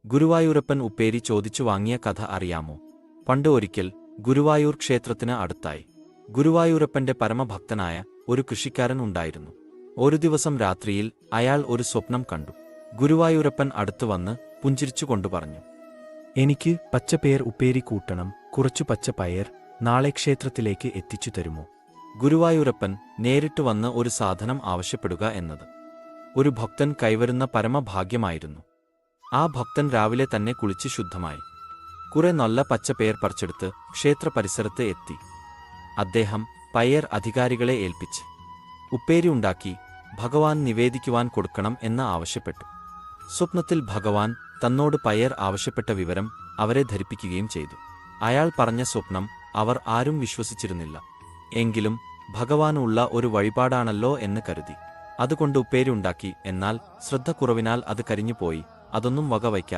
ഗുരുവായൂരപ്പൻ ഉപ്പേരി ചോദിച്ചു വാങ്ങിയ കഥ അറിയാമോ? പണ്ട് ഒരിക്കൽ ഗുരുവായൂർ ക്ഷേത്രത്തിന് അടുത്തായി ഗുരുവായൂരപ്പന്റെ പരമഭക്തനായ ഒരു കൃഷിക്കാരൻ ഉണ്ടായിരുന്നു. ഒരു ദിവസം രാത്രിയിൽ അയാൾ ഒരു സ്വപ്നം കണ്ടു. ഗുരുവായൂരപ്പൻ അടുത്തുവന്ന് പുഞ്ചിരിച്ചുകൊണ്ടു പറഞ്ഞു, എനിക്ക് പച്ചപ്പയർ ഉപ്പേരി കൂട്ടണം, കുറച്ചു പച്ചപ്പയർ നാളെ ക്ഷേത്രത്തിലേക്ക് എത്തിച്ചു തരുമോ? ഗുരുവായൂരപ്പൻ നേരിട്ട് വന്ന് ഒരു സാധനം ആവശ്യപ്പെടുക എന്നത് ഒരു ഭക്തൻ കൈവരുന്ന പരമഭാഗ്യമായിരുന്നു. ആ ഭക്തൻ രാവിലെ തന്നെ കുളിച്ച് ശുദ്ധമായി കുറെ നല്ല പച്ചപ്പയർ പറിച്ചെടുത്ത് ക്ഷേത്ര പരിസരത്ത് എത്തി. അദ്ദേഹം പയർ അധികാരികളെ ഏൽപ്പിച്ച് ഉപ്പേരി ഉണ്ടാക്കി ഭഗവാൻ നിവേദിക്കുവാൻ കൊടുക്കണം എന്ന് ആവശ്യപ്പെട്ടു. സ്വപ്നത്തിൽ ഭഗവാൻ തന്നോട് പയർ ആവശ്യപ്പെട്ട വിവരം അവരെ ധരിപ്പിക്കുകയും ചെയ്തു. അയാൾ പറഞ്ഞ സ്വപ്നം അവർ ആരും വിശ്വസിച്ചിരുന്നില്ല. എങ്കിലും ഭഗവാനുള്ള ഒരു വഴിപാടാണല്ലോ എന്ന് കരുതി അതുകൊണ്ട് ഉപ്പേരി ഉണ്ടാക്കി. എന്നാൽ ശ്രദ്ധക്കുറവിനാൽ അത് കരിഞ്ഞുപോയി. അതൊന്നും വകവയ്ക്കാതെ